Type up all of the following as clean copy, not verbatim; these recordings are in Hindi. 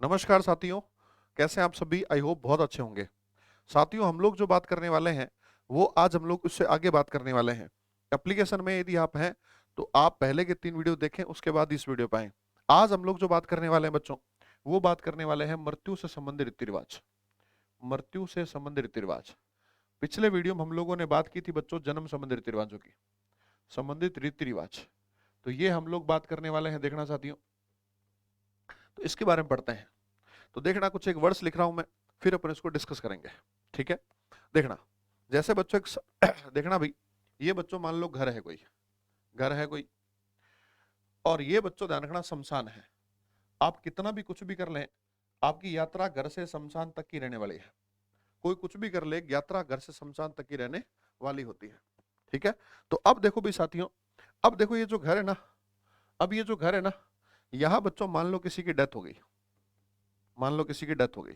नमस्कार साथियों, कैसे हैं आप सभी? आई होप बहुत अच्छे होंगे। साथियों, हम लोग जो बात करने वाले हैं वो आज हम लोग उससे आगे बात करने वाले हैं। एप्लीकेशन में यदि आप हैं तो आप पहले के 3 वीडियो देखें, उसके बाद इस वीडियो पे आएं। आज हम लोग जो बात करने वाले हैं बच्चों, वो बात करने वाले हैं मृत्यु से संबंधित रीति रिवाज। मृत्यु से संबंधित रीति रिवाज। पिछले वीडियो में हम लोगों ने बात की थी बच्चों जन्म संबंधित रीति रिवाजों की, संबंधित रीति रिवाज। तो ये हम लोग बात करने वाले हैं, देखना साथियों। तो इसके बारे में पढ़ते हैं। तो देखना, कुछ एक वर्ड्स लिख रहा हूं मैं, फिर अपन इसको डिस्कस करेंगे। ठीक है, देखना। जैसे बच्चों देखना भाई, ये बच्चों मान लो घर है कोई, घर है कोई, और ये बच्चों ध्यान रखना शमशान है। आप कितना भी कुछ भी कर लें, आपकी यात्रा घर से शमशान तक की रहने वाली है। कोई कुछ भी कर ले, यात्रा घर से शमशान तक की रहने वाली होती है। ठीक है, तो अब देखो भाई साथियों, अब देखो ये जो घर है ना, अब ये जो घर है ना, यहां बच्चों मान लो किसी की डेथ हो गई, मान लो किसी की डेथ हो गई,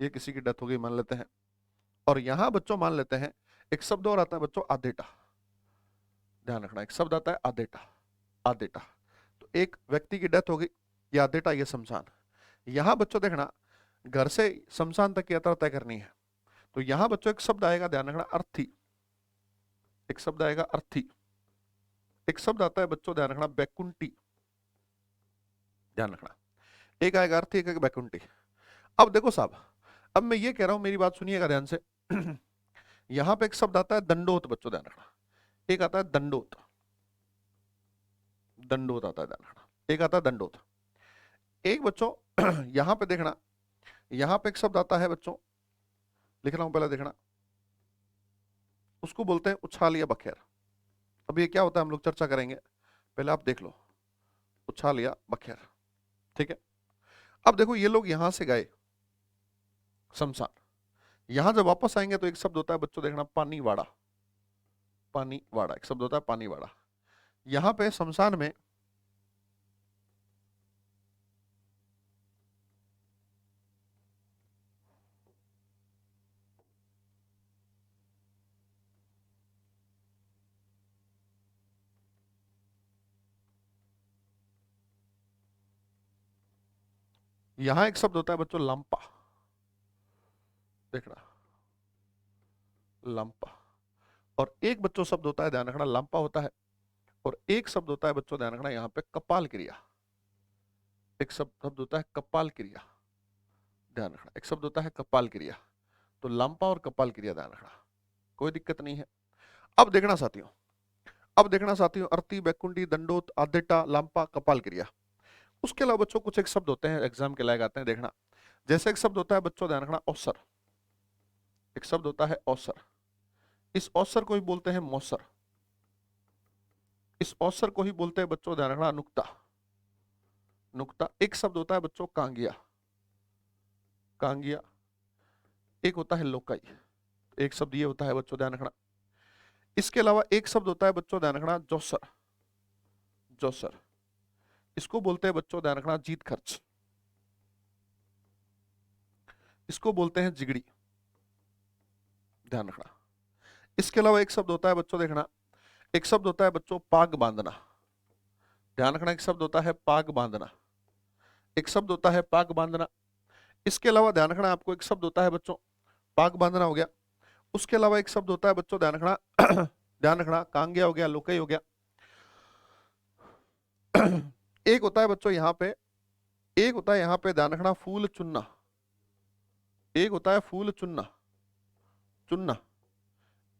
ये किसी की डेथ हो गई मान लेते हैं। और यहां बच्चों मान लेते हैं एक शब्द और आता है बच्चों, आधेटा। ध्यान रखना, एक शब्द आता है आधेटा, आधेटा। तो एक व्यक्ति की डेथ हो गई, ये आधेटा, ये शमशान। यहां बच्चों देखना, घर से शमशान तक की यात्रा तय करनी है, तो यहां बच्चों एक शब्द आएगा, ध्यान रखना, अर्थी। एक शब्द आएगा अर्थी। एक शब्द आता है बच्चों, ध्यान रखना, बैकुंठी। ध्यान रखना, एक आएगा अर्थी, एक आएगा बैकुंठी। अब देखो साहब, अब मैं ये कह रहा हूं, मेरी बात सुनिएगा ध्यान से। यहां पे एक शब्द आता है दंडोत बच्चों, ध्यान रखना। एक आता है दंडोत, दंडोत आता है, ध्यान रखना, एक आता है दंडोत। एक बच्चों यहां पे देखना, यहां पे एक शब्द आता है बच्चों, लिख रहा हूं पहले देखना, उसको बोलते हैं उछाल या बखेर। अब ये क्या होता है हम लोग चर्चा करेंगे, पहले आप देख लो, उछाल या बखेर। ठीक है, अब देखो ये लोग यहां से गए शमशान, यहां जब वापस आएंगे तो एक शब्द होता है बच्चों, देखना, पानी वाड़ा। पानी वाड़ा, एक शब्द होता है पानी वाड़ा। यहां पे शमशान में यहां एक शब्द होता है बच्चों, लंपा। देखना, लंपा। और एक बच्चों शब्द होता है, ध्यान रखना, लंपा होता है। और एक शब्द होता है बच्चों, ध्यान रखना, यहाँ पे कपाल क्रिया। एक शब्द होता है कपाल क्रिया, ध्यान रखना, एक शब्द होता है कपाल क्रिया। तो लंपा और कपाल क्रिया, ध्यान रखना, कोई दिक्कत नहीं है। अब देखना साथियों, अब देखना साथियों, अर्थी, बैकुंठी, दंडोत, आधेटा, लंपा, कपाल क्रिया। उसके अलावा बच्चों कुछ एक शब्द होते हैं एग्जाम के लायक आते हैं, देखना। जैसे एक शब्द होता है बच्चों, ध्यान रखना, अवसर। एक शब्द होता है अवसर, इस अवसर को ही बोलते हैं मौसर। इस अवसर को ही बोलते हैं बच्चों, ध्यान रखना, नुक्ता। नुक्ता। एक शब्द होता है बच्चों, कांगिया। कांगिया। एक होता है लोकाई। एक शब्द ये होता है बच्चों, ध्यान रखना। इसके अलावा एक शब्द होता है बच्चों, ध्यान रखना, जोसर। जोसर। इसको बोलते हैं बच्चों, ध्यान रखना, जीत खर्च। इसको बोलते हैं जिगड़ी। ध्यान रखना। इसके अलावा एक शब्द होता है बच्चों, देखना, एक शब्द होता है बच्चों, पाग बांधना। ध्यान रखना, एक शब्द होता है पाग बांधना। एक शब्द होता है पाग बांधना। इसके अलावा ध्यान रखना, आपको एक शब्द होता है बच्चों, पाग बांधना हो गया। उसके अलावा एक शब्द होता है बच्चों, ध्यान रखना, ध्यान रखना, कांगिया हो गया, लोकई हो गया। एक होता है बच्चों यहाँ पे, एक होता है यहाँ पे, ध्यान रखना, फूल चुनना। एक होता है फूल चुनना, चुनना।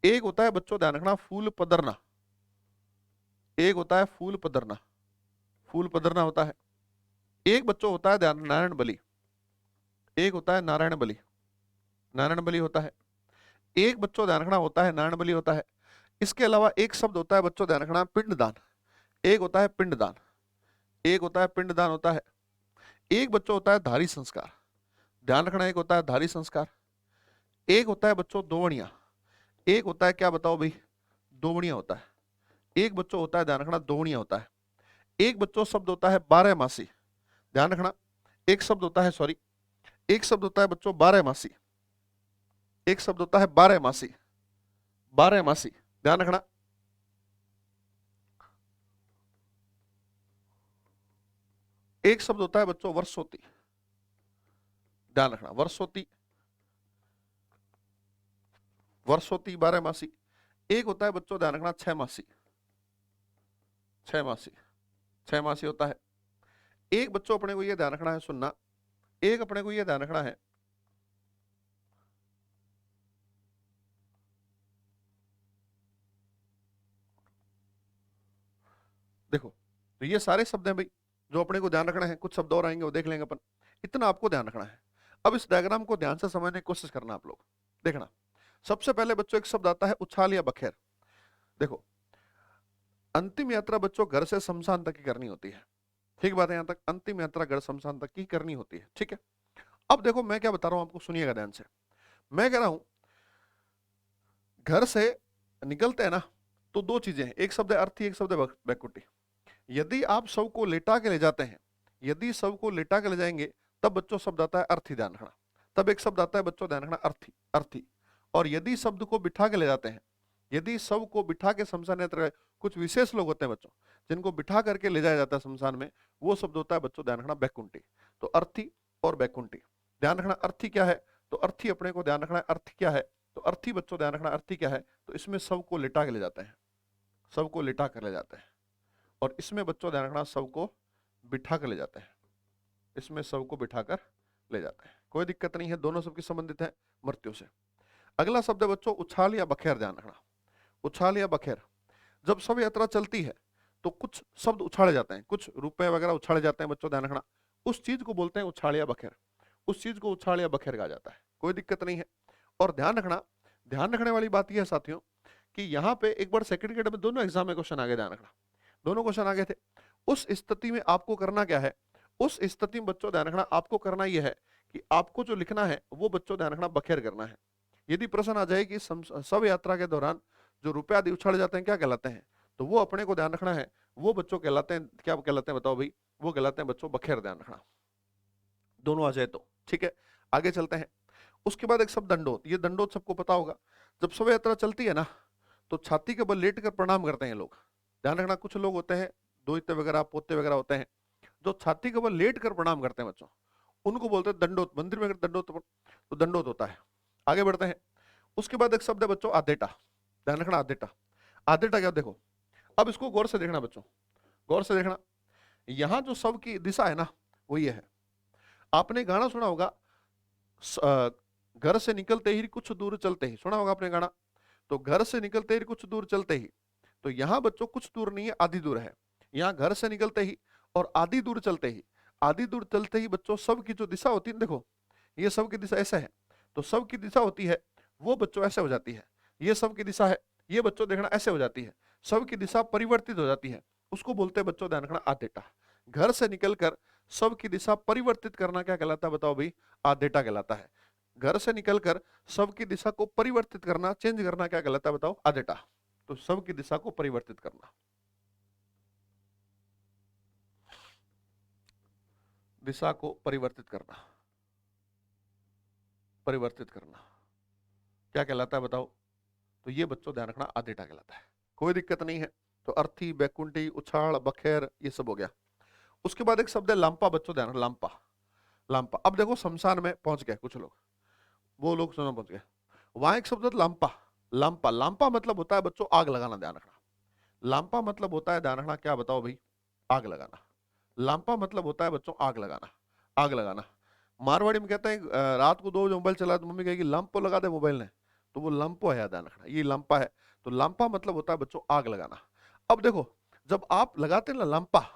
एक होता है बच्चों, ध्यान रखना, फूल पदरना। एक होता है फूल पदरना, फूल पदरना होता है। एक बच्चों होता है, ध्यान, नारायण बलि। एक होता है नारायण बलि, नारायण बलि होता है। एक बच्चों ध्यान रखना होता है नारायण बलि होता है। इसके अलावा एक शब्द होता है बच्चों, ध्यान रखना, पिंडदान। एक होता है पिंडदान, एक होता है पिंडदान होता है। एक बच्चों होता है धारी संस्कार। ध्यान रखना, एक होता है धारी संस्कार। एक होता है बच्चों दोवणिया। एक होता है क्या बताओ भाई, दोवणिया होता है। एक बच्चों होता है, ध्यान रखना, दोवणिया होता है। एक बच्चों शब्द होता है बारह मासी। ध्यान रखना, एक शब्द होता है, सॉरी, एक शब्द होता है बच्चों बारह मासी। एक शब्द होता है बारह मासी, बारह मासी। ध्यान रखना। एक शब्द होता है बच्चों वर्षोती, ध्यान रखना, वर्षोती, वर्षोती 12 मासी। एक होता है बच्चों ध्यान रखना 6 मासी, 6 मासी, 6 मासी होता है। एक बच्चों अपने को ये ध्यान रखना है, सुनना, एक अपने को ये ध्यान रखना है, देखो तो ये सारे शब्द हैं भाई जो अपने को ध्यान रखना है, कुछ शब्द और आएंगे वो देख लेंगे अपन, इतना आपको ध्यान रखना है। अब इस डायग्राम को ध्यान से समझने की कोशिश करना आप लोग, देखना। सबसे पहले बच्चों एक शब्द आता है उछाल या बखेर। देखो अंतिम यात्रा बच्चों घर से शमशान तक की करनी होती है, ठीक बात है, यहां तक अंतिम यात्रा घर शमशान तक की करनी होती है, ठीक है। अब देखो मैं क्या बता रहा हूं आपको, सुनिएगा ध्यान से। मैं कह रहा हूं घर से निकलते हैं ना तो दो चीजें हैं, एक शब्द है अर्थी, एक शब्द है बैकुटी। यदि आप शव को लेटा के ले जाते हैं, यदि शव को लेटा के ले जाएंगे तब बच्चों शब्द आता है अर्थी, ध्यान रखना। तब एक शब्द आता है बच्चों ध्यान रखना अर्थी, अर्थी। और यदि शब्द को बिठा के ले जाते हैं, यदि शव को बिठा के शमशान यात्रा, कुछ विशेष लोग होते हैं बच्चों जिनको बिठा करके ले जाया जाता है शमशान में, वो शब्द होता है बच्चों ध्यान रखना बैकुंठी। तो अर्थी और बैकुंठी, ध्यान रखना अर्थी क्या है, तो अर्थी अपने को ध्यान रखना है, अर्थी क्या है, तो अर्थी बच्चों ध्यान रखना अर्थी क्या है, तो इसमें शव को लिटा के ले जाते हैं, शव को लिटा कर ले जाते हैं। और इसमें बच्चों ध्यान रखना शव को बिठा कर ले जाते हैं, इसमें शव को बिठा कर ले जाते हैं, कोई दिक्कत नहीं है, दोनों सबकी संबंधित है मृत्यु से। अगला शब्द है बच्चों उछाल या बखेर, ध्यान रखना, उछाल या बखेर। जब शव यात्रा चलती है तो कुछ शब्द उछाले जाते हैं, कुछ रुपए वगैरह उछाले जाते हैं बच्चों, ध्यान रखना, उस चीज को बोलते हैं उछाल या बखेर, उस चीज को उछाल या बखेर कहा जाता है, कोई दिक्कत नहीं है। और ध्यान रखना, ध्यान रखने वाली बात यह है साथियों कि यहाँ पे एक बार सेकंड ग्रेड में दोनों एग्जाम में क्वेश्चन आ गए, ध्यान रखना, दोनों क्वेश्चन आ गए थे। उस स्थिति में आपको करना क्या है, उस स्थिति में बच्चों ध्यान रखना आपको करना यह है कि आपको जो लिखना है वो बच्चों ध्यान रखना बखेर करना है। यदि प्रश्न आ जाए कि शव यात्रा के दौरान जो रुपए आदि उछाले जाते हैं क्या कहलाते हैं, तो वो अपने को ध्यान रखना है, वो बच्चों कहलाते हैं, क्या कहलाते हैं बताओ भाई, वो कहलाते हैं बच्चों बखेर, ध्यान रखना, दोनों आ जाए तो ठीक है। आगे चलते हैं। उसके बाद एक शब्द दंडोत, ये दंडोत सबको पता होगा, जब शव यात्रा चलती है ना तो छाती के बल लेट कर प्रणाम करते हैं लोग, ध्यान रखना, कुछ लोग होते हैं दोहिते वगैरह पोते वगैरह होते हैं जो छाती के बल लेट कर प्रणाम करते हैं बच्चों, उनको बोलते हैं दंडोत। मंदिर में अगर दंडोत तो दंडोत होता है। आगे बढ़ते हैं। उसके बाद एक शब्द है बच्चों आदेटा, ध्यान रखना आदेटा, आदेटा क्या, देखो अब इसको गौर से देखना बच्चों, गौर से देखना, यहां जो शव की दिशा है ना वो ये है। आपने गाना सुना होगा घर से निकलते ही कुछ दूर चलते ही, सुना होगा आपने गाना, तो घर से निकलते ही कुछ दूर चलते ही, तो यहां बच्चों कुछ दूर नहीं है, आधी दूर है। यहां घर से निकलते ही और आधी दूर चलते ही, आधी दूर चलते ही बच्चों सब की जो दिशा होती है, देखो ये सब की दिशा ऐसे है, तो सब की दिशा होती है वो बच्चों ऐसे हो जाती है, ये सब की दिशा है, ये बच्चों देखना ऐसे हो जाती है, सब की दिशा परिवर्तित हो जाती है, उसको बोलते हैं बच्चों ध्यान रखना आदेटा। घर से निकलकर सब की दिशा परिवर्तित करना क्या कहलाता है बताओ भाई, आदेटा कहलाता है। घर से निकलकर सब की दिशा को परिवर्तित करना, चेंज करना क्या कहलाता है बताओ, आदेटा। तो सब की दिशा को परिवर्तित करना, दिशा को परिवर्तित करना, परिवर्तित करना क्या कहलाता है बताओ, तो ये बच्चों ध्यान रखना आदेटा कहलाता है, कोई दिक्कत नहीं है। तो अर्थी बैकुंठी उछाल बखेर ये सब हो गया। उसके बाद एक शब्द है लांपा, बच्चों ध्यान, लांपा, लांपा। अब देखो शमशान में पहुंच गए कुछ लोग, वो लोग सुना पहुंच गए, वहां एक शब्द लांपा, लांपा, लांपा मतलब होता है बच्चों आग लगाना, ध्यान रखना, लांपा मतलब होता है ध्यान रखना क्या बताओ भाई, आग लगाना, लांपा मतलब होता है बच्चों आग लगाना, आग लगाना। मारवाड़ी में कहते हैं रात को 2 बजे मोबाइल चला तो मम्मी कहेगी लंपो लगा दे मोबाइल ने, तो वो लंपो है, ध्यान रखना ये लंपा है। तो लांपा मतलब होता है बच्चों आग लगाना। अब देखो जब आप लगाते हैं ना लांपा,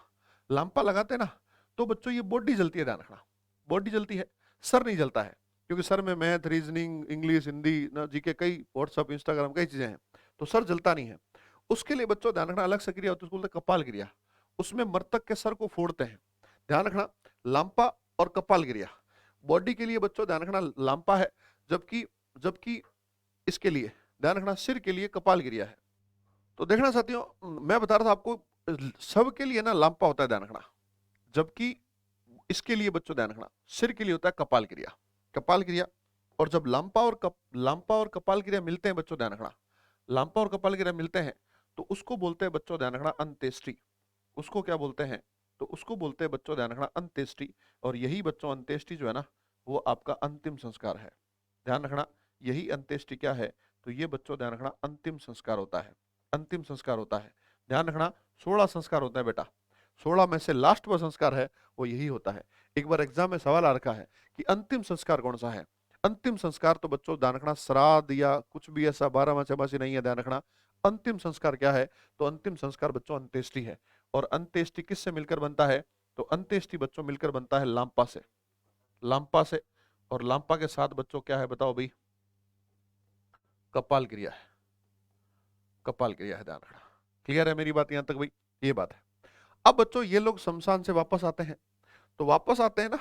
लांपा लगाते हैं ना तो बच्चों ये बॉडी जलती है, ध्यान रखना, बॉडी जलती है, सर नहीं जलता है, क्योंकि सर में मैथ रीजनिंग इंग्लिश हिंदी ना जीके कई व्हाट्सअप इंस्टाग्राम कई चीजें हैं, तो सर जलता नहीं है। उसके लिए बच्चों ध्यान रखना अलग से क्रिया होती है, उसको बोलते हैं कपाल क्रिया, उसमें मृतक के सर को फोड़ते हैं, ध्यान रखना, लांपा और कपाल क्रिया। बॉडी के लिए बच्चों ध्यान रखना लांपा है, जबकि जबकि इसके लिए ध्यान रखना सिर के लिए कपाल क्रिया है। तो देखना साथियों मैं बता रहा था आपको सब के लिए ना लांपा होता है, ध्यान रखना, जबकि इसके लिए बच्चों ध्यान रखना सिर के लिए होता है कपाल क्रिया, कपाल क्रिया। और जब लांपा और कपाल क्रिया मिलते हैं बच्चों ध्यान रखना, लांपा और कपाल क्रिया मिलते हैं तो उसको बोलते हैं बच्चों ध्यान रखना अंत्येष्टि, उसको क्या बोलते हैं तो उसको बोलते हैं बच्चों ध्यान रखना अंत्येष्टि। और यही बच्चों अंत्येष्टि जो है ना वो आपका अंतिम संस्कार है। ध्यान रखना यही अंत्येष्टि क्या है, तो ये बच्चों ध्यान रखना अंतिम संस्कार होता है। अंतिम संस्कार होता है। ध्यान रखना 16 संस्कार होता है बेटा, 16 में से लास्ट वो संस्कार है वो यही होता है। एक बार एग्जाम में सवाल आ रखा है कि अंतिम संस्कार कौन सा है। अंतिम संस्कार तो बच्चों ध्यान रखना श्राद्ध या कुछ भी ऐसा 12वां चमासी नहीं है। ध्यान रखना अंतिम संस्कार क्या है, तो अंतिम संस्कार बच्चों अंत्येष्टि है। और अंत्येष्टि किससे मिलकर बनता है, तो अंत्येष्टि बच्चों मिलकर बनता है लांपा से। लांपा से, और लांपा के साथ बच्चों क्या है बताओ भाई, कपाल क्रिया है। कपाल क्रिया है, ध्यान रखना। क्लियर है मेरी बात यहां तक भाई, ये बात है। अब बच्चों ये लोग शमशान से वापस आते हैं, तो वापस आते हैं ना,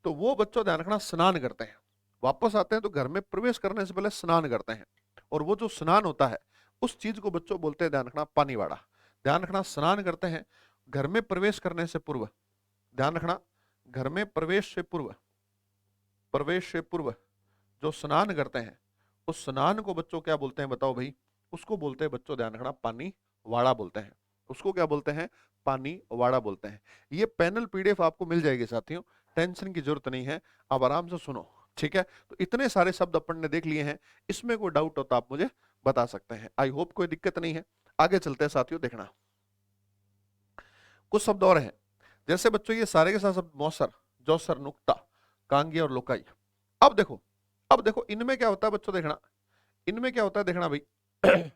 तो वो बच्चों ध्यान रखना स्नान करते हैं। वापस आते हैं तो घर में प्रवेश करने से पहले स्नान करते हैं। और वो जो स्नान होता है उस चीज को बच्चों बोलते हैं ध्यान रखना पानी वाड़ा। ध्यान रखना स्नान करते हैं घर में प्रवेश करने से पूर्व। ध्यान रखना घर में प्रवेश से पूर्व, प्रवेश से पूर्व जो स्नान करते हैं उस स्नान को बच्चों क्या बोलते हैं बताओ भाई, उसको बोलते हैं बच्चों ध्यान रखना पानी वाड़ा बोलते हैं। उसको क्या बोलते हैं, पानी वाड़ा बोलते हैं। ये पैनल पीडीएफ आपको मिल जाएगी साथियों, टेंशन की जरूरत नहीं है, आप आराम से सुनो। ठीक है, तो इतने सारे शब्द अपन ने देख लिए हैं, इसमें कोई डाउट हो तो आप मुझे बता सकते हैं। आई होप कोई दिक्कत नहीं है। आगे चलते हैं साथियों, देखना कुछ शब्द और हैं। जैसे बच्चों ये सारे के सारे शब्द मौसर, जौसर, नुक्ता, कांगिया और लोकाई। अब देखो, अब देखो इनमें क्या होता है बच्चों, देखना इनमें क्या होता है, देखना भाई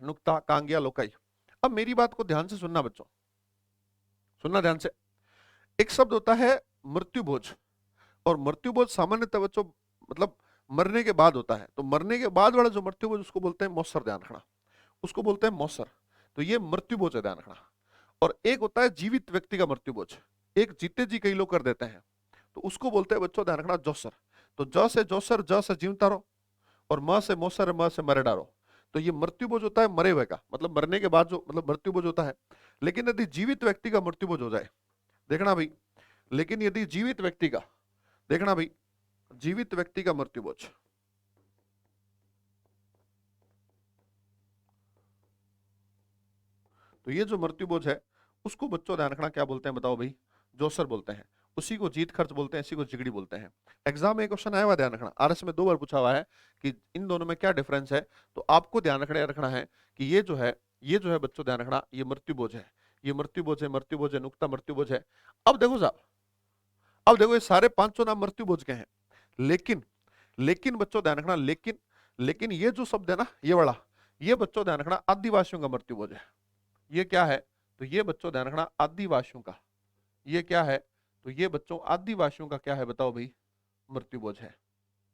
नुक्ता, कांगिया, लोकाई। अब मेरी बात को ध्यान से सुनना बच्चों, सुनना ध्यान से। एक शब्द होता है मृत्युभोज, और मृत्युभोज सामान्यतः बच्चों मतलब मरने के बाद होता है। तो मरने के बाद वाला जो मृत्युभोज उसको बोलते हैं मौसर, ध्यान रखना, उसको बोलते हैं मौसर। तो ये मृत्युभोज है, ध्यान रखना। और एक होता है जीवित व्यक्ति का मृत्युभोज, एक जीते जी कई लोग कर देते हैं, तो उसको बोलते हैं बच्चों ध्यान रखना जौसर। तो ज से जौसर, ज से जीवता रहो, और म से मौसर, म से मरे डारो। तो ये मृत्युभोज होता है मरे हुए का, मतलब मरने के बाद जो मतलब मृत्युभोज होता है। लेकिन यदि जीवित व्यक्ति का मृत्युभोज हो जाए, देखना भाई, लेकिन यदि जीवित व्यक्ति का, देखना भाई, जीवित व्यक्ति का मृत्युभोज, तो ये जो मृत्युभोज है उसको बच्चों ध्यान रखना क्या बोलते हैं बताओ भाई, जोसर बोलते हैं। उसी को जीत खर्च बोलते हैं, इसी को जिगड़ी बोलते हैं। एग्जाम में क्वेश्चन आया हुआ, ध्यान रखना, आरएस में 2 बार पूछा हुआ है कि इन दोनों में क्या डिफरेंस है। तो आपको ध्यान रखना है कि ये जो है, ये जो है बच्चों ध्यान रखना, ये मृत्युभोज है, ये मृत्युभोज है, मृत्युभोज है, नुक्ता मृत्युभोज है। अब देखो साहब, अब देखो ये सारे 500 नाम मृत्युभोज के हैं। लेकिन, लेकिन बच्चों ध्यान रखना, लेकिन, लेकिन ये जो शब्द है ना ये वाला, ये बच्चों ध्यान रखना आदिवासियों का मृत्युभोज है। ये क्या है, तो ये बच्चों ध्यान रखना आदिवासियों का, ये क्या है, तो ये बच्चों आदिवासियों का क्या है बताओ भाई, मृत्युभोज है।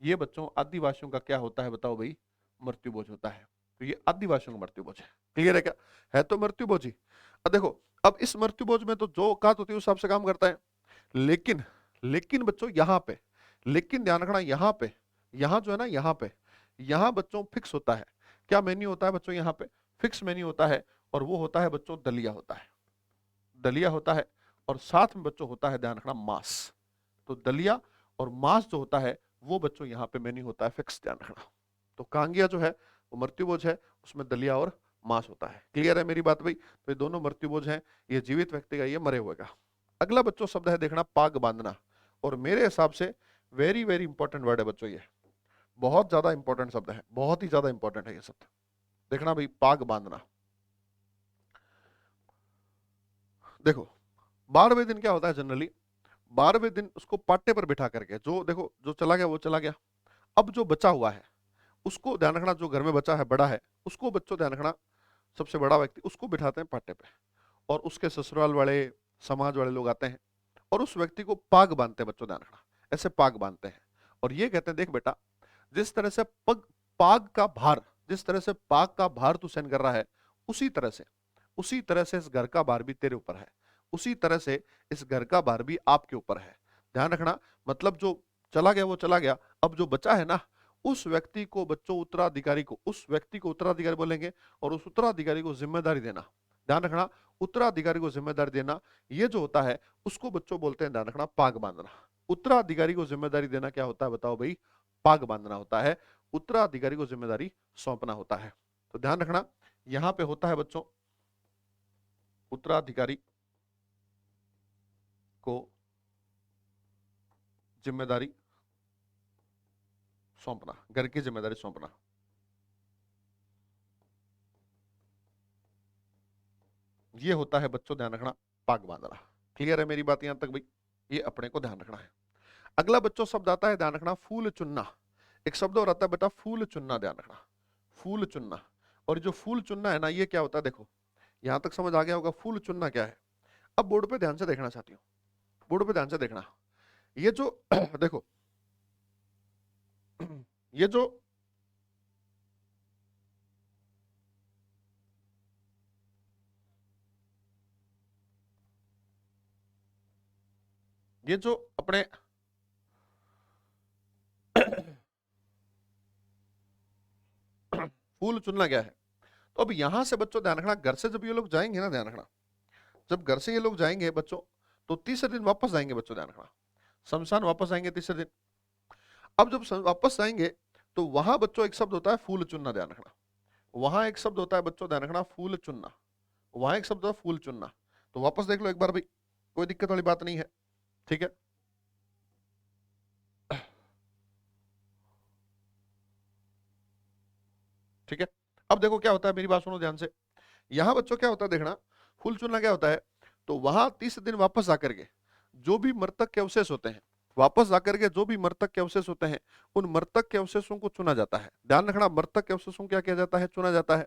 ये बच्चों आदिवासियों का क्या होता है बताओ भाई, मृत्युभोज होता है। तो ये आदिवासियों का मृत्युभोज है। क्लियर है क्या, है तो मृत्युभोज ही। अब देखो, अब इस मृत्युभोज में तो जो औकात होती है उस हिसाब से काम करता है। लेकिन, लेकिन बच्चों यहाँ पे, लेकिन ध्यान रखना यहाँ पे, यहाँ जो है ना यहाँ पे, यहाँ बच्चों फिक्स होता है। क्या मेन्यू होता है बच्चों यहाँ पे, फिक्स मेन्यू होता है। और वो होता है बच्चों दलिया होता है, दलिया होता है। और साथ में बच्चों होता है ध्यान रखना मांस। तो दलिया और मांस जो होता है वो बच्चों यहाँ पे मेन्यू होता है फिक्स, ध्यान रखना। तो कांगिया जो है वो मृत्युभोज है, उसमें दलिया और मांस होता है। क्लियर है मेरी बात भाई, तो ये दोनों मृत्युभोज हैं, ये जीवित व्यक्ति का, ये मरे हुए का। अगला बच्चों शब्द है देखना पाग बांधना, और मेरे हिसाब से वेरी वेरी इंपॉर्टेंट वर्ड है बच्चों, ये बहुत ज्यादा इंपॉर्टेंट शब्द है, बहुत ही ज्यादा इंपॉर्टेंट है ये शब्द। देखना भाई पाग बांधना, देखो 12वें दिन क्या होता है जनरली, 12वें दिन उसको पाटे पर बिठा करके, जो देखो जो चला गया वो चला गया, अब जो बचा हुआ है उसको ध्यान रखना, जो घर में बचा है बड़ा है उसको बच्चों ध्यान रखना, सबसे बड़ा व्यक्ति उसको बिठाते हैं पाटे पे, और उसके ससुराल वाले समाज वाले लोग आते हैं और उस व्यक्ति को पाग बांधते हैं बच्चों, ध्यान रखना, ऐसे पाग बांधते हैं। और ये कहते हैं देख बेटा, जिस तरह से पग पाग का भार, जिस तरह से पाग का भार तू सहन कर रहा है, उसी तरह से, उसी तरह से इस घर का भार भी तेरे ऊपर है, उसी तरह से इस घर का भार भी आपके ऊपर है। ध्यान रखना, मतलब जो चला गया वो चला गया, अब जो बचा है ना उस व्यक्ति को बच्चों उत्तराधिकारी को, उस व्यक्ति को उत्तराधिकारी बोलेंगे, और उस उत्तराधिकारी को जिम्मेदारी देना। ध्यान रखना, उत्तराधिकारी को जिम्मेदारी देना, ये जो होता है उसको बच्चों बोलते हैं ध्यान रखना पाग बांधना। उत्तराधिकारी को जिम्मेदारी देना क्या होता है बताओ भाई, पाग बांधना होता है। उत्तराधिकारी को जिम्मेदारी सौंपना होता है। तो ध्यान रखना यहां पे होता है बच्चों उत्तराधिकारी को जिम्मेदारी सौंपना, घर की जिम्मेदारी सौंपना। ये होता है बच्चों ध्यान रखना पाग बांधना। क्लियर है मेरी बात यहां तक भाई? ये अपने को ध्यान रखना है। अगला बच्चों शब्द आता है ध्यान रखना फूल चुनना। एक शब्द और आता है बेटा फूल चुनना, ध्यान रखना फूल चुनना। और जो फूल चुनना है ना, ये क्या होता है देखो, यहां तक समझ आ गया होगा फूल चुनना क्या है। अब बोर्ड पे ध्यान से देखना चाहती हूँ, बोर्ड पे ध्यान से देखना। ये जो देखो ये जो ये जो अपने फूल चुनना क्या है, तो अब यहां से बच्चों ध्यान रखना, घर से जब ये लोग जाएंगे ना, ध्यान रखना जब घर से ये लोग जाएंगे बच्चों, तो तीसरे दिन वापस आएंगे बच्चों, ध्यान रखना शमशान वापस आएंगे तीसरे दिन। अब जब वापस आएंगे तो वहां बच्चों एक शब्द होता है फूल चुनना, ध्यान रखना वहां एक शब्द होता है बच्चों, ध्यान रखना फूल चुनना। वहां एक शब्द होता है फूल चुनना। तो वापस देख लो एक बार भाई, कोई दिक्कत वाली बात नहीं है, ठीक है। ठीक है, अब देखो क्या होता है, मेरी बात सुनो ध्यान से। यहां बच्चों क्या होता है देखना, फूल चुनना क्या होता है, तो वहां 30 दिन वापस आकर के जो भी मृतक के अवशेष होते हैं, वापस जाकर के जो भी मृतक के अवशेष होते हैं, उन मृतक के अवशेषों को चुना जाता है। ध्यान रखना मृतक के अवशेषों को क्या किया जाता है, चुना जाता है।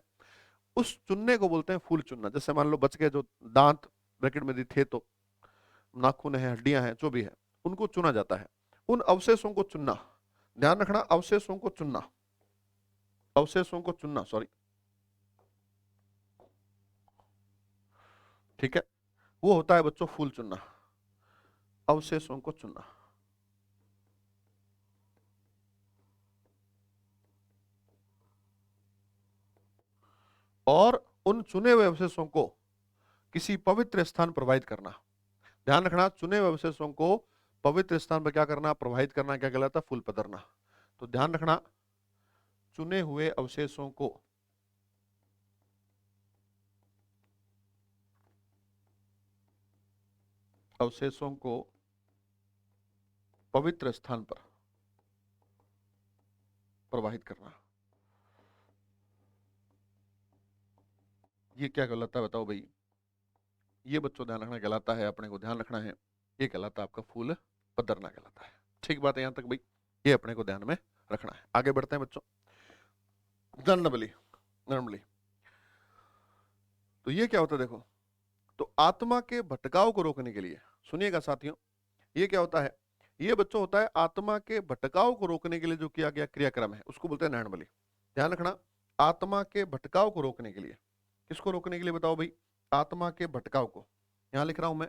उस चुनने को बोलते हैं फूल चुनना। जैसे मान लो बच गए जो दांत ब्रैकेट में थे, तो नाखून है, हड्डियां हैं, जो भी है, उनको चुना जाता है। उन अवशेषों को चुनना, ध्यान रखना अवशेषों को चुनना, अवशेषों को चुनना, सॉरी, ठीक है, वो होता है बच्चों फूल चुनना, अवशेषों को चुनना। और उन चुने हुए अवशेषों को किसी पवित्र स्थान प्रवाहित करना। ध्यान रखना चुने हुए अवशेषों को पवित्र स्थान पर क्या करना, प्रवाहित करना, क्या कहलाता है, फूल पदरना। तो ध्यान रखना चुने हुए अवशेषों को पवित्र स्थान पर प्रवाहित करना। ये क्या कहलाता है बताओ भाई? ये बच्चों ध्यान रखना कहलाता है, अपने को ध्यान रखना है, ये कहलाता है आपका फूल पदरना कहलाता है। ठीक बात है यहां तक भाई? ये अपने को ध्यान में रखना है। आगे बढ़ते हैं बच्चों, नॉर्मली नॉर्मली तो ये क्या होता है देखो, तो आत्मा के भटकाव को रोकने के लिए, सुनिएगा साथियों, ये क्या होता है, ये बच्चों होता है आत्मा के भटकाव को रोकने के लिए जो किया गया क्रियाक्रम है, उसको बोलते हैं नैण बलि। ध्यान रखना आत्मा के भटकाव को रोकने के लिए, किसको रोकने के लिए बताओ भाई? आत्मा के भटकाव को। यहां लिख रहा हूं मैं,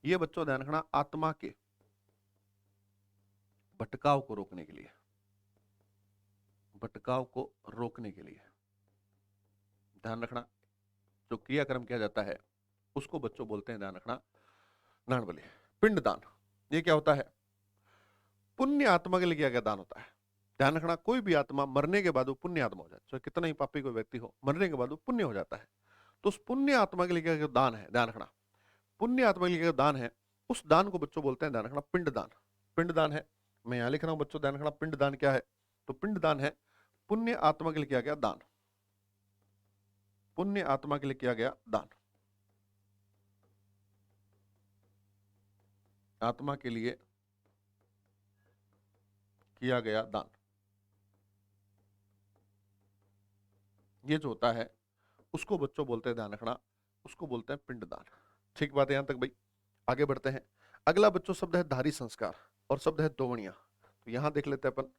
ये बच्चों ध्यान रखना आत्मा के भटकाव को रोकने के लिए, भटकाव को रोकने के लिए ध्यान रखना जो क्रियाक्रम किया जाता है उसको बच्चों बोलते हैं, ध्यान रखना, नैण बलि। पिंडदान, ये क्या होता है? पुण्य आत्मा के लिए किया गया दान होता है। ध्यान रखना कोई भी आत्मा मरने के बाद वो पुण्य आत्मा हो जाए, चाहे कितना ही पापी कोई व्यक्ति हो, मरने के बाद वो पुण्य हो जाता है। तो उस पुण्य आत्मा के लिए किया गया दान है, ध्यान रखना पुण्य आत्मा के लिए किया गया दान है, उस दान को बच्चों बोलते हैं, ध्यान रखना, पिंडदान। पिंडदान है, मैं यहां लिख रहा हूं बच्चों, ध्यान रखना पिंडदान क्या है, तो पिंडदान है पुण्य आत्मा के लिए किया गया दान, पुण्य आत्मा के लिए किया गया दान, आत्मा के लिए किया गया दान। ये जो होता है उसको बच्चों बोलते हैं, ध्यान रखना, उसको बोलते हैं पिंडदान। ठीक बात है यहां तक भाई? आगे बढ़ते हैं। अगला बच्चों शब्द है धारी संस्कार और शब्द है दोवणिया। तो यहां देख लेते हैं अपन,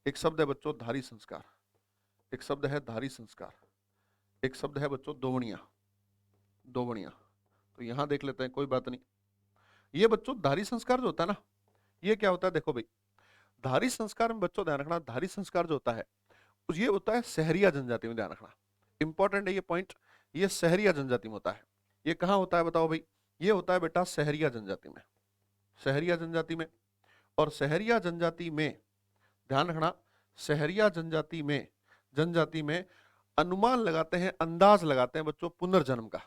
एक शब्द है बच्चों धारी संस्कार, एक शब्द है धारी संस्कार, एक शब्द है बच्चों दोवणिया, दोवणिया। तो यहां देख लेते हैं, कोई बात नहीं। ये बच्चों धारी संस्कार जो होता है ना, ये क्या होता है देखो भाई, धारी संस्कार में बच्चों ध्यान रखना, धारी संस्कार जो होता है ये होता है सहरिया जनजाति में, ध्यान रखना इंपॉर्टेंट है ये पॉइंट, ये सहरिया जनजाति में होता है। ये कहां होता है बताओ भाई? ये होता है बेटा सहरिया जनजाति में, सहरिया जनजाति में। और सहरिया जनजाति में ध्यान रखना, सहरिया जनजाति में अनुमान लगाते हैं, अंदाज लगाते हैं बच्चों पुनर्जन्म का।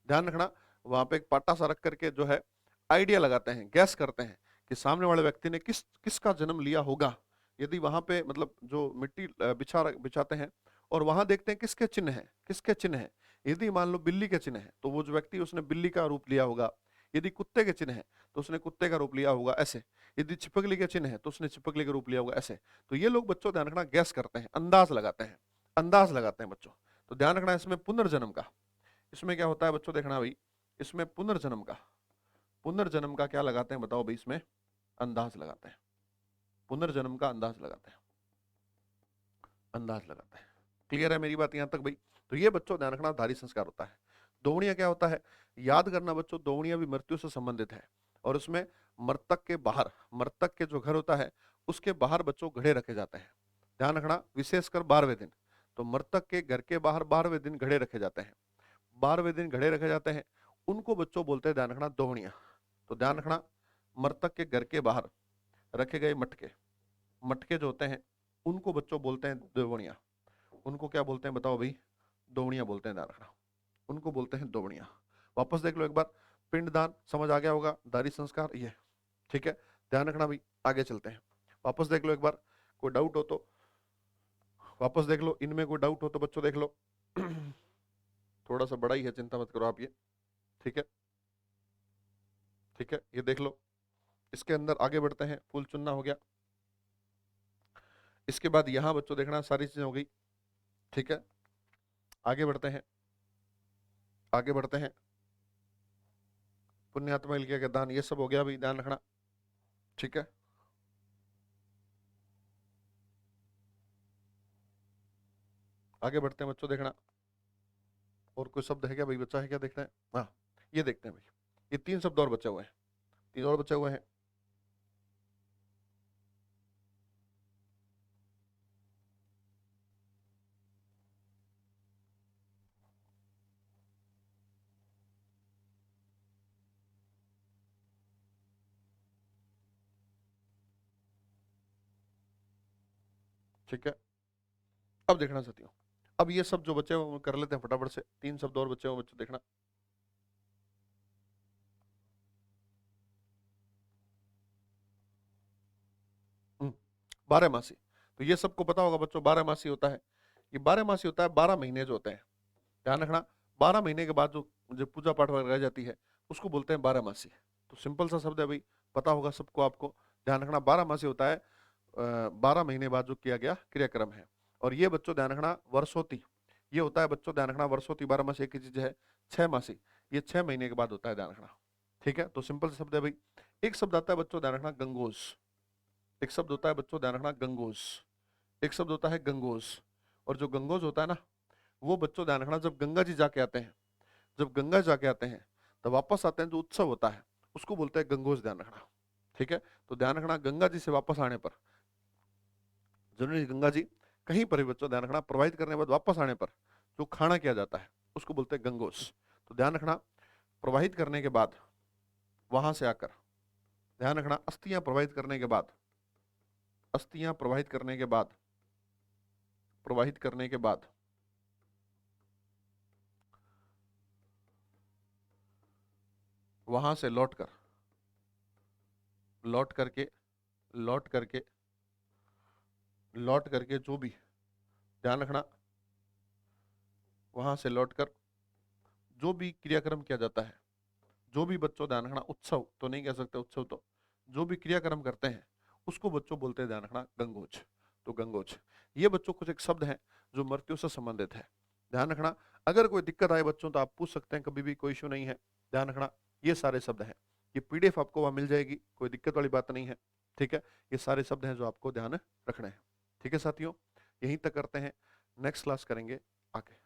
ध्यान रखना वहां पे एक पाटा सा रख करके जो है आइडिया लगाते हैं, गैस करते हैं कि सामने वाले व्यक्ति ने किसका जन्म लिया होगा। यदि वहां पे मतलब जो मिट्टी बिछाते हैं और वहां देखते हैं किसके चिन्ह हैं, किसके चिन्ह हैं। यदि मान लो बिल्ली के चिन्ह है तो वो जो व्यक्ति उसने बिल्ली का रूप लिया होगा। यदि कुत्ते के चिन्ह है तो उसने कुत्ते का रूप लिया होगा, ऐसे। यदि छिपकली के चिन्ह है तो उसने छिपकली का रूप लिया होगा, ऐसे। तो ये लोग बच्चों ध्यान रखना गैस करते हैं, अंदाज लगाते हैं, अंदाज लगाते हैं बच्चों। तो ध्यान रखना इसमें पुनर्जन्म का, इसमें क्या होता है बच्चों, देखना भाई, इसमें पुनर्जन्म का, पुनर्जन्म का क्या लगाते हैं बताओ भाई, इसमें अंदाज लगाते हैं, पुनर्जन्म का अंदाज लगाते हैं, अंदाज लगाते हैं। क्लियर है मेरी बात यहां तक भाई? तो ये बच्चों ध्यान रखना धारी संस्कार होता है। दोवड़िया क्या होता है, याद करना बच्चों, दोवड़िया भी मृत्यु से संबंधित है। और उसमें मृतक के बाहर, मृतक के जो घर होता है उसके बाहर बच्चों घड़े रखे जाते हैं। ध्यान रखना, विशेषकर 12वें दिन। तो मृतक के घर के बाहर 12वें दिन घड़े रखे जाते हैं, 12वें दिन घड़े रखे जाते हैं। उनको बच्चों बोलते हैं ध्यान रखना दोवड़िया। तो ध्यान रखना, मृतक के घर के बाहर रखे गए मटके, मटके जो होते हैं उनको बच्चों बोलते हैं दोवड़िया। उनको क्या बोलते हैं बताओ भाई? दोवड़िया बोलते हैं, ध्यान रखना, उनको बोलते हैं दोवड़िया। वापस देख लो एक बार, पिंडदान समझ आ गया होगा, दारी संस्कार ये, ठीक है। ध्यान रखना भाई, आगे चलते हैं। वापस देख लो एक बार, कोई डाउट हो तो वापस देख लो, इनमें कोई डाउट हो तो बच्चों देख लो। थोड़ा सा बड़ा ही है, चिंता मत करो आप ये, ठीक है, ठीक है, ये देख लो। इसके अंदर आगे बढ़ते हैं, फूल चुनना हो गया। इसके बाद यहां बच्चों देखना सारी चीजें हो गई, ठीक है। आगे बढ़ते हैं, आगे बढ़ते हैं। पुण्यात्मा लिखा के दान, ये सब हो गया भाई, ध्यान रखना, ठीक है। आगे बढ़ते हैं बच्चों, देखना और कोई शब्द है क्या भाई, बच्चा है क्या, देखते हैं। हाँ, ये देखते हैं भाई, ये 3 शब्द और बचे हुए हैं, 3 और बचे हुए हैं। ठीक है, अब देखना साथियों, अब ये सब जो बचे हुए कर लेते हैं फटाफट से। 3 शब्द और बचे हुए बच्चों, देखना। 12 मासी, तो ये सबको पता होगा बच्चों, 12 मासी होता है। ये 12 मासी होता है, 12 महीने जो होते हैं। ध्यान रखना, 12 महीने के बाद जो जो पूजा पाठ वगैरह रह जाती है उसको बोलते हैं 12 मासी। तो सिंपल सा शब्द है भाई, पता होगा सबको आपको। ध्यान रखना, 12 मासी होता है 12 महीने बाद जो किया गया क्रियाक्रम है। और ये बच्चों ध्यान रखना वर्षोती, ये होता है बच्चों ध्यान रखना वर्षोती। 12 मासी एक ही चीज है। 6 मासी, ये 6 महीने के बाद होता है, ध्यान रखना, ठीक है। तो सिंपल सा शब्द है भाई। एक शब्द आता है बच्चों ध्यान रखना गंगोज, एक शब्द होता है बच्चों ध्यान रखना गंगोज, एक शब्द होता है गंगोज। और जो गंगोज होता है ना, वो बच्चों ध्यान रखना जब गंगा जी जाके आते हैं, जब गंगा जाके आते हैं तब वापस आते हैं, जो उत्सव होता है उसको बोलते हैं गंगोज, ध्यान रखना, ठीक है। तो ध्यान रखना, गंगा जी से वापस आने पर, जरूरी गंगा जी कहीं पर भी बच्चों ध्यान रखना, प्रवाहित करने के बाद वापस आने पर जो खाना किया जाता है उसको बोलते हैं गंगोस। तो ध्यान रखना, प्रवाहित करने के बाद वहां से आकर, ध्यान रखना, अस्थियां प्रवाहित करने के बाद, अस्थियां प्रवाहित करने के बाद, प्रवाहित करने के बाद वहां से लौटकर, लौट करके, लौट करके, लौट करके जो भी, ध्यान रखना, वहां से लौटकर जो भी क्रियाक्रम किया जाता है, जो भी बच्चों ध्यान रखना, उत्सव तो नहीं कह सकते, उत्सव तो जो भी क्रियाक्रम करते हैं उसको बच्चों बोलते हैं ध्यान रखना गंगोज। तो गंगोज ये बच्चों कुछ एक शब्द है जो मृत्यु से संबंधित है। ध्यान रखना, अगर कोई दिक्कत आए बच्चों तो आप पूछ सकते हैं, कभी भी कोई इशू नहीं है। ध्यान रखना, ये सारे शब्द हैं, ये पीडीएफ आपको वहां मिल जाएगी, कोई दिक्कत वाली बात नहीं है, ठीक है। ये सारे शब्द हैं जो आपको ध्यान रखने हैं, ठीक है साथियों। यहीं तक करते हैं, नेक्स्ट क्लास करेंगे आगे।